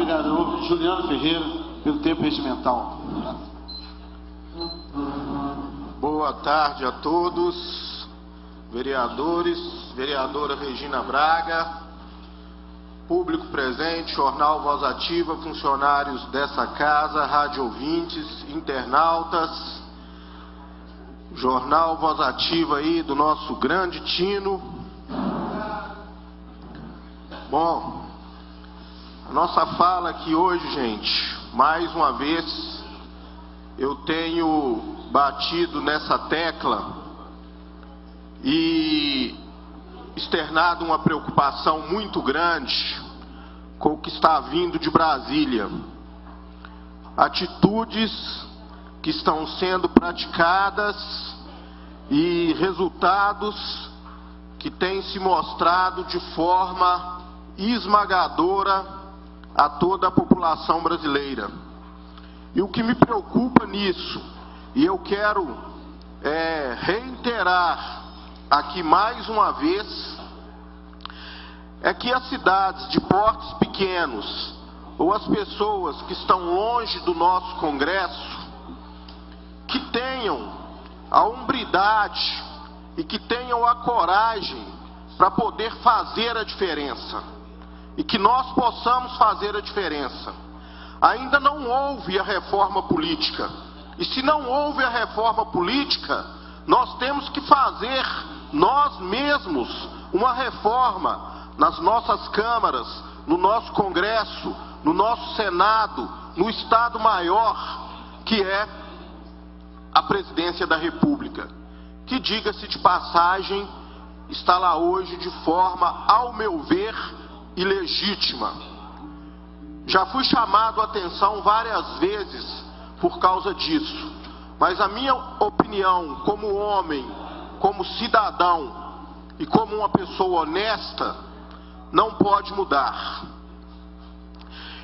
vereador Juliano Ferreira, pelo tempo regimental. Boa tarde a todos, vereadores, vereadora Regina Braga, público presente, jornal Voz Ativa, funcionários dessa casa, rádio ouvintes, internautas, jornal Voz Ativa aí do nosso grande Tino. Bom, a nossa fala aqui hoje, gente, mais uma vez eu tenho batido nessa tecla e externado uma preocupação muito grande com o que está vindo de Brasília. Atitudes que estão sendo praticadas e resultados que têm se mostrado de forma esmagadora a toda a população brasileira. E o que me preocupa nisso, e eu quero reiterar aqui mais uma vez, é que as cidades de portes pequenos, ou as pessoas que estão longe do nosso Congresso, que tenham a hombridade e que tenham a coragem para poder fazer a diferença, e que nós possamos fazer a diferença. Ainda não houve a reforma política, e se não houve a reforma política, nós temos que fazer nós mesmos uma reforma nas nossas câmaras, no nosso Congresso, no nosso Senado, no Estado Maior, que é a Presidência da República, que, diga-se de passagem, está lá hoje de forma, ao meu ver, ilegítima. Já fui chamado a atenção várias vezes por causa disso, mas a minha opinião como homem, como cidadão e como uma pessoa honesta, não pode mudar.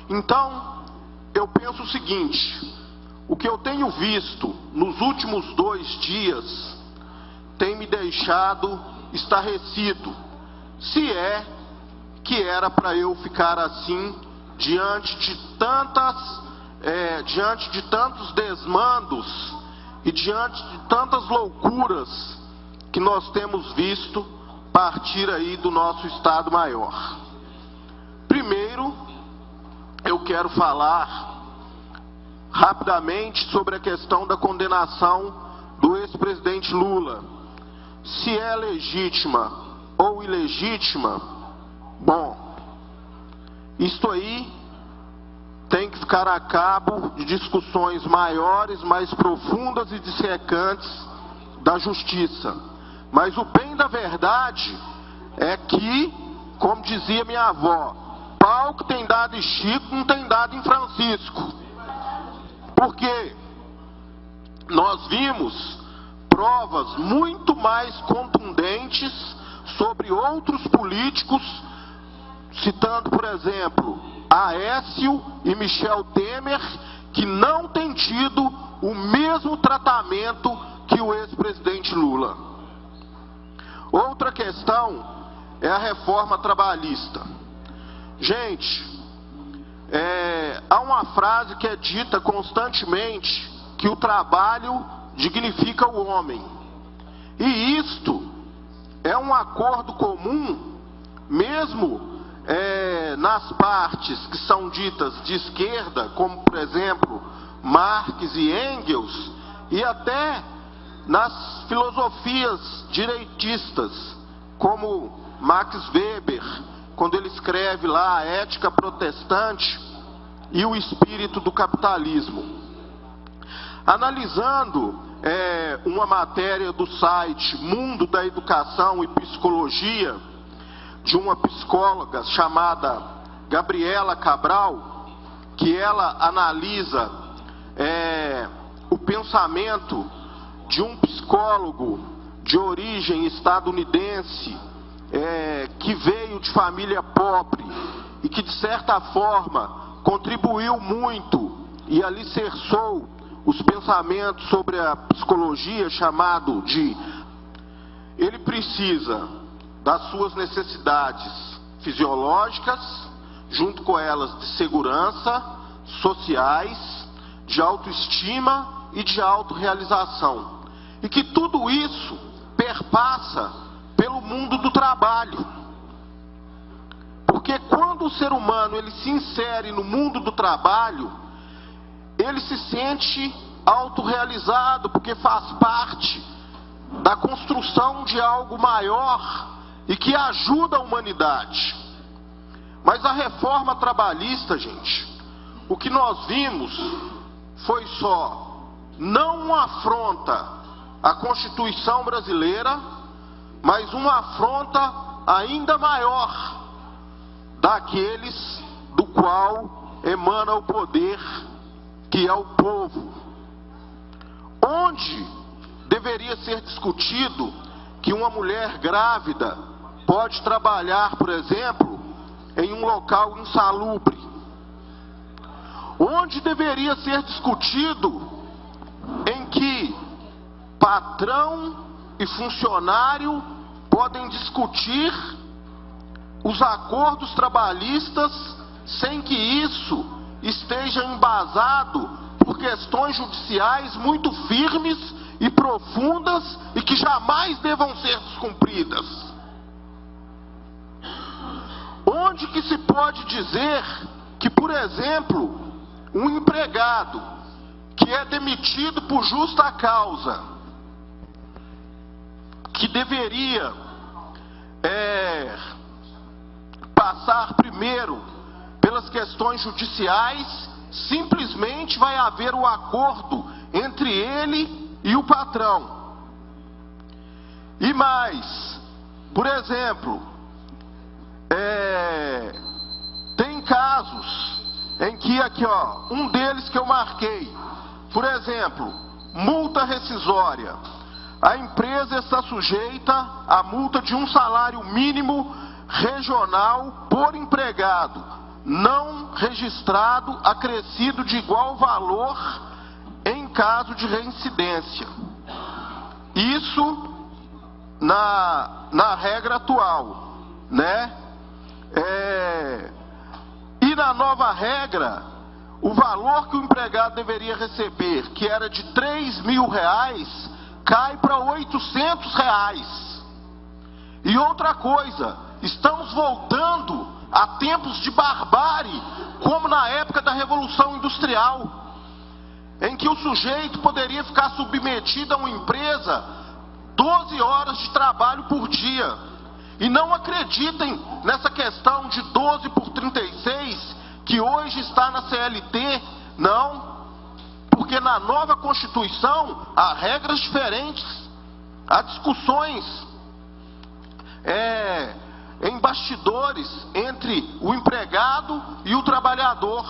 Então, eu penso o seguinte: o que eu tenho visto nos últimos 2 dias tem me deixado estarrecido, se é que era para eu ficar assim diante de tantos desmandos e diante de tantas loucuras que nós temos visto partir aí do nosso Estado Maior. Primeiro, eu quero falar rapidamente sobre a questão da condenação do ex-presidente Lula. Se é legítima ou ilegítima, bom, isto aí tem que ficar a cabo de discussões maiores, mais profundas e dissecantes da justiça. Mas o bem da verdade é que, como dizia minha avó, pau que tem dado em Chico não tem dado em Francisco. Porque nós vimos provas muito mais contundentes sobre outros políticos, citando, por exemplo, Aécio e Michel Temer, que não têm tido o mesmo tratamento que o ex-presidente Lula. Outra questão é a reforma trabalhista. Gente, há uma frase que é dita constantemente, que o trabalho dignifica o homem. E isto é um acordo comum, mesmo nas partes que são ditas de esquerda, como por exemplo Marx e Engels, e até nas filosofias direitistas, como Max Weber, quando ele escreve lá a Ética Protestante e o Espírito do Capitalismo. Analisando uma matéria do site Mundo da Educação e Psicologia, de uma psicóloga chamada Gabriela Cabral, que ela analisa o pensamento de um psicólogo de origem estadunidense, que veio de família pobre e que de certa forma contribuiu muito e alicerçou os pensamentos sobre a psicologia, chamado de ele precisa das suas necessidades fisiológicas, junto com elas de segurança, sociais, de autoestima e de autorrealização. E que tudo isso perpassa pelo mundo do trabalho. Porque quando o ser humano ele se insere no mundo do trabalho, ele se sente autorrealizado, porque faz parte da construção de algo maior e que ajuda a humanidade. Mas a reforma trabalhista, gente, o que nós vimos foi só não uma afronta à Constituição brasileira, mas uma afronta ainda maior daqueles do qual emana o poder, que é o povo. Onde deveria ser discutido que uma mulher grávida pode trabalhar, por exemplo, em um local insalubre? Onde deveria ser discutido em que patrão e funcionário podem discutir os acordos trabalhistas sem que isso esteja embasado por questões judiciais muito firmes e profundas e que jamais devam ser descumpridas? Onde que se pode dizer que, por exemplo, um empregado que é demitido por justa causa, que deveria passar primeiro pelas questões judiciais, simplesmente vai haver um acordo entre ele e o patrão? E mais, por exemplo, tem casos em que aqui, ó, um deles que eu marquei, por exemplo, multa rescisória. A empresa está sujeita à multa de um salário mínimo regional por empregado, não registrado, acrescido de igual valor em caso de reincidência. Isso na regra atual, né? E na nova regra, o valor que o empregado deveria receber, que era de R$3.000, cai para R$800. E outra coisa, estamos voltando a tempos de barbárie, como na época da Revolução Industrial, em que o sujeito poderia ficar submetido a uma empresa 12 horas de trabalho por dia. E não acreditem nessa questão de 12 por 36, que hoje está na CLT, não. Porque na nova Constituição há regras diferentes, há discussões em bastidores entre o empregado e o trabalhador.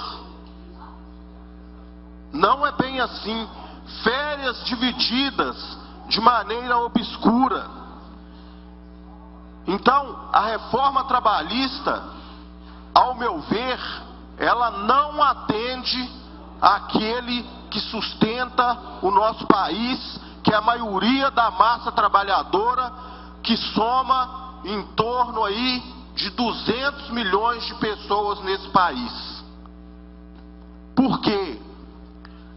Não é bem assim. Férias divididas de maneira obscura. Então, a reforma trabalhista, ao meu ver, ela não atende àquele que sustenta o nosso país, que é a maioria da massa trabalhadora, que soma em torno aí de 200 milhões de pessoas nesse país. Por quê?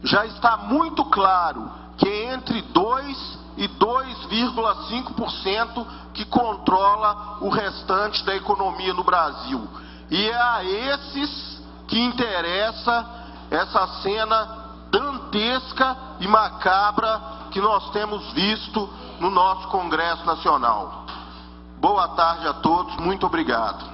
Já está muito claro que é entre 2 e 2,5% que controla o restante da economia no Brasil. E é a esses que interessa essa cena dantesca e macabra que nós temos visto no nosso Congresso Nacional. Boa tarde a todos, muito obrigado.